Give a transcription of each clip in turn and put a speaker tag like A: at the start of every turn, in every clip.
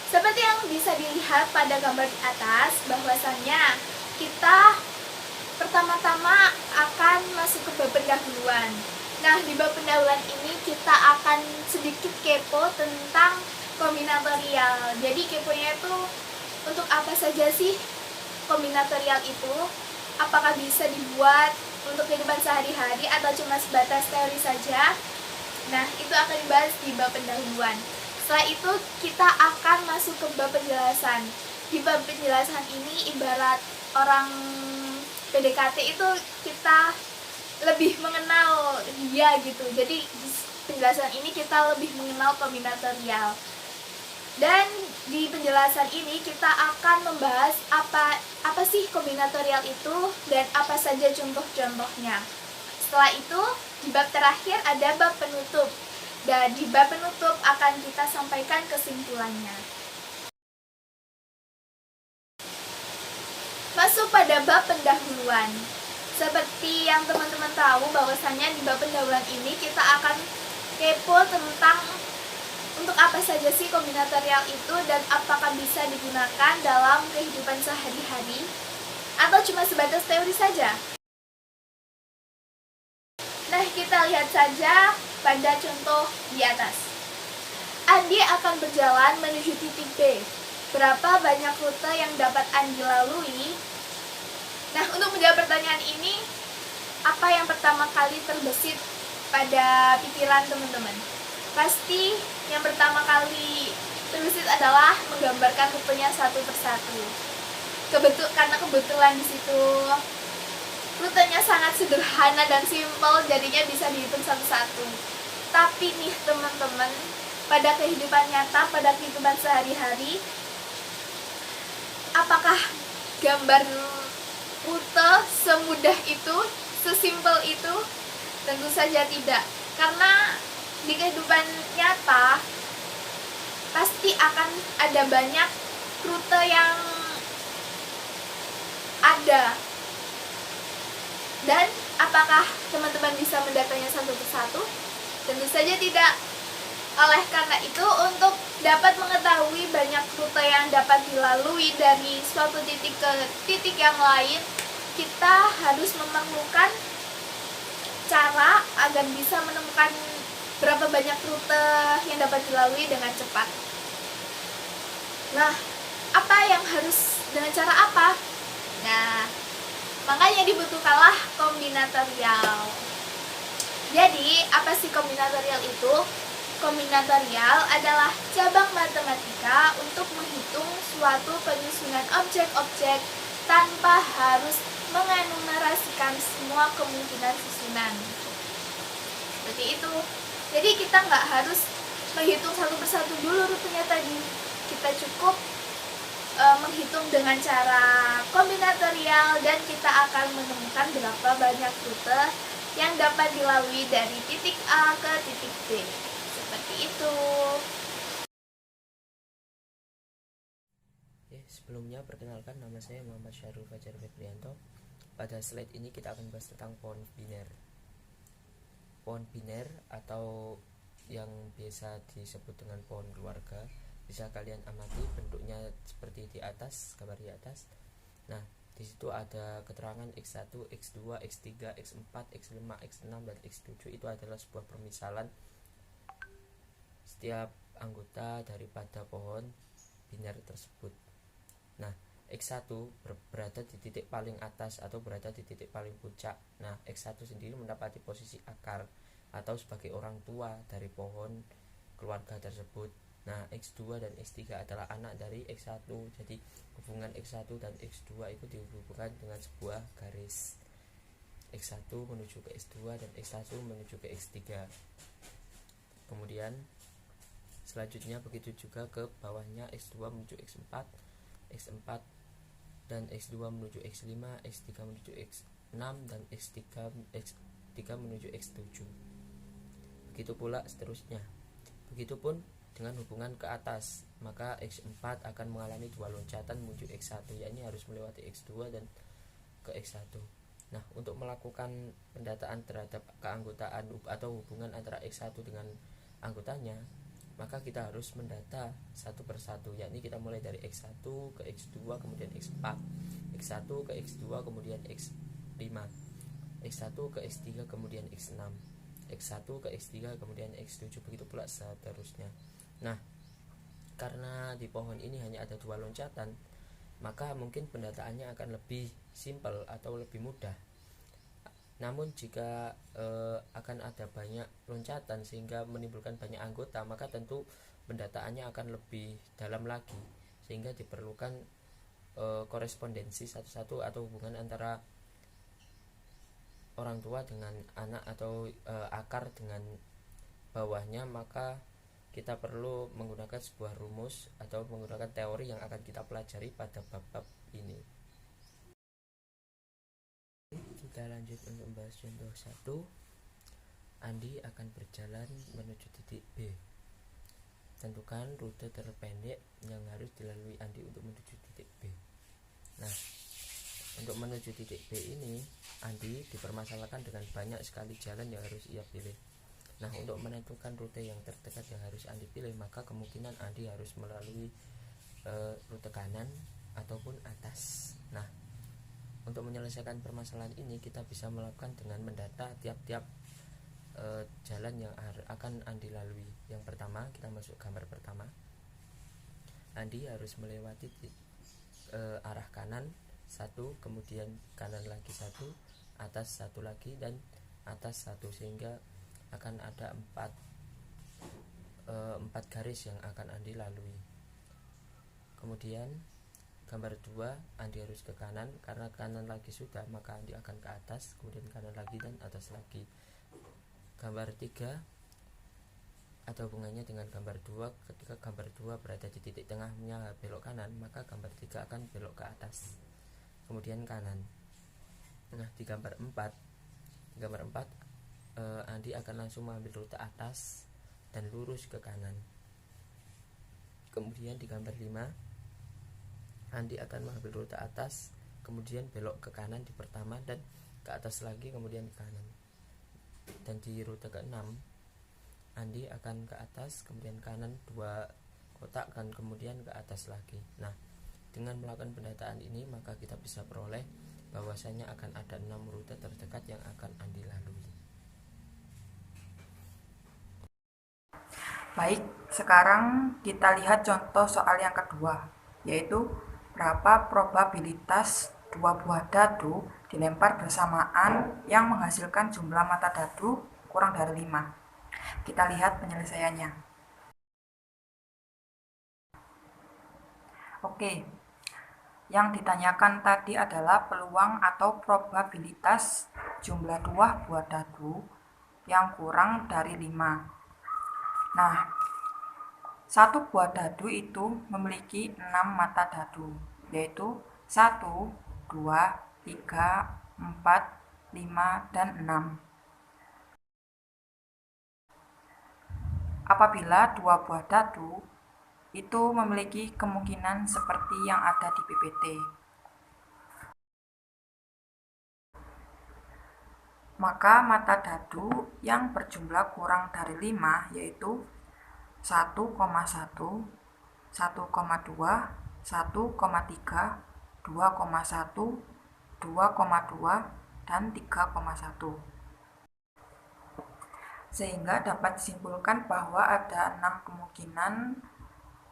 A: Seperti yang bisa dilihat pada gambar di atas, bahwasannya kita pertama-tama akan masuk ke bab pendahuluan. Nah, di bab pendahuluan ini kita akan sedikit kepo tentang kombinatorial. Jadi keponya itu untuk apa saja sih kombinatorial itu? Apakah bisa dibuat untuk kehidupan sehari-hari atau cuma sebatas teori saja? Nah, itu akan dibahas di bab pendahuluan. Setelah itu kita akan masuk ke bab penjelasan. Di bab penjelasan ini ibarat orang PDKT itu kita lebih mengenal dia gitu. Jadi di penjelasan ini kita lebih mengenal kombinatorial. Dan di penjelasan ini kita akan membahas apa sih kombinatorial itu dan apa saja contoh-contohnya. Setelah itu di bab terakhir ada bab penutup. Dan di bab penutup akan kita sampaikan kesimpulannya. Masuk pada bab pendahuluan. Seperti yang teman-teman tahu bahwasannya di bab pendahuluan ini kita akan kepo tentang untuk apa saja sih kombinatorial itu dan apakah bisa digunakan dalam kehidupan sehari-hari atau cuma sebatas teori saja. Nah, kita lihat saja pada contoh di atas. Andi akan berjalan menuju titik B. Berapa banyak rute yang dapat Andi lalui? Nah, untuk menjawab pertanyaan ini, apa yang pertama kali terbesit pada pikiran teman-teman? Pasti yang pertama kali terbesit adalah menggambarkan rutenya satu persatu. Karena kebetulan di situ rutenya sangat sederhana dan simpel, jadinya bisa dihitung satu-satu. Tapi nih teman-teman, pada kehidupan nyata, pada kehidupan sehari-hari, apakah gambar rute semudah itu, sesimpel itu? Tentu saja tidak. Karena di kehidupan nyata pasti akan ada banyak rute yang ada. Dan apakah teman-teman bisa mendatanya satu persatu? Tentu saja tidak. Oleh karena itu, untuk dapat mengetahui banyak rute yang dapat dilalui dari suatu titik ke titik yang lain, kita harus memerlukan cara agar bisa menemukan berapa banyak rute yang dapat dilalui dengan cepat. Nah, apa yang harus dengan cara apa? Nah, makanya dibutuhkanlah kombinatorial. Jadi, apa sih kombinatorial itu? Kombinatorial adalah cabang matematika untuk menghitung suatu penyusunan objek-objek tanpa harus mengenumerasikan semua kemungkinan susunan. Seperti itu. Jadi kita nggak harus menghitung satu persatu dulu rutenya tadi. Kita cukup menghitung dengan cara kombinatorial dan kita akan menemukan berapa banyak rute yang dapat dilalui dari titik A ke titik B. Seperti itu.
B: Sebelumnya perkenalkan, nama saya Muhammad Syahrul Fajar Febrianto. Pada slide ini kita akan bahas tentang pohon biner. Pohon biner atau yang biasa disebut dengan pohon keluarga, bisa kalian amati bentuknya seperti di atas, gambar di atas. Nah, di situ ada keterangan X1, X2, X3, X4, X5, X6, dan X7. Itu adalah sebuah permisalan setiap anggota daripada pohon biner tersebut. Nah, X1 berada di titik paling atas atau berada di titik paling puncak. Nah, X1 sendiri mendapati posisi akar atau sebagai orang tua dari pohon keluarga tersebut. Nah, X2 dan X3 adalah anak dari X1. Jadi, hubungan X1 dan X2 itu dihubungkan dengan sebuah garis. X1 menuju ke X2 dan X1 menuju ke X3. Kemudian selanjutnya begitu juga ke bawahnya, X2 menuju X4, X4 dan X2 menuju X5, X3 menuju X6, dan X3 menuju X7. Begitu pula seterusnya. Begitupun dengan hubungan ke atas, maka X4 akan mengalami dua loncatan menuju X1, yakni harus melewati X2 dan ke X1. Nah, untuk melakukan pendataan terhadap keanggotaan atau hubungan antara X1 dengan anggotanya, maka kita harus mendata satu persatu, yakni kita mulai dari X1 ke X2 kemudian X4, X1 ke X2 kemudian X5, X1 ke X3 kemudian X6, X1 ke X3 kemudian X7, begitu pula seterusnya. Nah, karena di pohon ini hanya ada 2 loncatan, maka mungkin pendataannya akan lebih simpel atau lebih mudah. Namun jika akan ada banyak loncatan sehingga menimbulkan banyak anggota, maka tentu pendataannya akan lebih dalam lagi, sehingga diperlukan korespondensi satu-satu atau hubungan antara orang tua dengan anak atau akar dengan bawahnya. Maka kita perlu menggunakan sebuah rumus atau menggunakan teori yang akan kita pelajari pada bab-bab ini. Kita lanjut untuk membahas contoh 1. Andi akan berjalan menuju titik B. Tentukan rute terpendek yang harus dilalui Andi untuk menuju titik B. Nah, untuk menuju titik B ini, Andi dipermasalahkan dengan banyak sekali jalan yang harus ia pilih. Nah, untuk menentukan rute yang terdekat yang harus Andi pilih, maka kemungkinan Andi harus melalui rute kanan ataupun atas. Nah, untuk menyelesaikan permasalahan ini, kita bisa melakukan dengan mendata tiap-tiap jalan yang akan Andi lalui. Yang pertama, kita masuk gambar pertama. Andi harus melewati arah kanan 1, kemudian kanan lagi 1, atas 1 lagi, dan atas 1, sehingga akan ada 4 garis yang akan Andi lalui. Kemudian gambar 2, Andi harus ke kanan, karena kanan lagi sudah, maka Andi akan ke atas, kemudian kanan lagi dan atas lagi. Gambar 3 ada hubungannya dengan gambar 2. Ketika gambar 2 berada di titik tengahnya belok kanan, maka gambar 3 akan belok ke atas, kemudian kanan. Nah, di gambar 4 Andi akan langsung mengambil rute atas dan lurus ke kanan. Kemudian di gambar 5 Andi akan mengambil rute atas, kemudian belok ke kanan di pertama dan ke atas lagi, kemudian ke kanan. Dan di rute ke-6 Andi akan ke atas, kemudian kanan 2 kotak, dan kemudian ke atas lagi. Nah, dengan melakukan pendataan ini, maka kita bisa peroleh bahwasanya akan ada 6 rute terdekat yang akan Andi lalui.
C: Baik, sekarang kita lihat contoh soal yang kedua, yaitu berapa probabilitas 2 buah dadu dilempar bersamaan yang menghasilkan jumlah mata dadu kurang dari 5. Kita lihat penyelesaiannya. Oke, yang ditanyakan tadi adalah peluang atau probabilitas jumlah 2 buah dadu yang kurang dari 5. Nah, 1 buah dadu itu memiliki 6 mata dadu, yaitu 1, 2, 3, 4, 5, dan 6. Apabila 2 buah dadu itu memiliki kemungkinan seperti yang ada di PPT. Maka mata dadu yang berjumlah kurang dari 5 yaitu 1,1, 1,2, 1,3, 2,1, 2,2, dan 3,1. Sehingga dapat disimpulkan bahwa ada 6 kemungkinan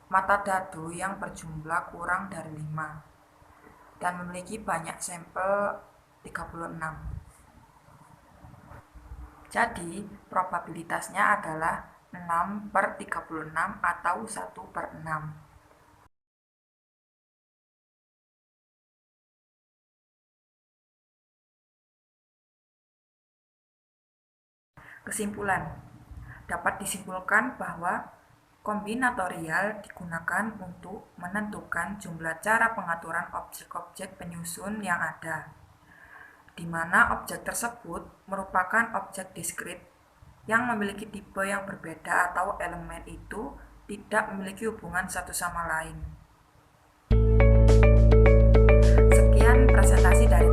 C: mata dadu yang berjumlah kurang dari 5 dan memiliki banyak sampel 36. Jadi, probabilitasnya adalah 6/36 atau 1/6. Kesimpulan, dapat disimpulkan bahwa kombinatorial digunakan untuk menentukan jumlah cara pengaturan objek-objek penyusun yang ada, di mana objek tersebut merupakan objek diskrit yang memiliki tipe yang berbeda atau elemen itu tidak memiliki hubungan satu sama lain. Sekian presentasi dari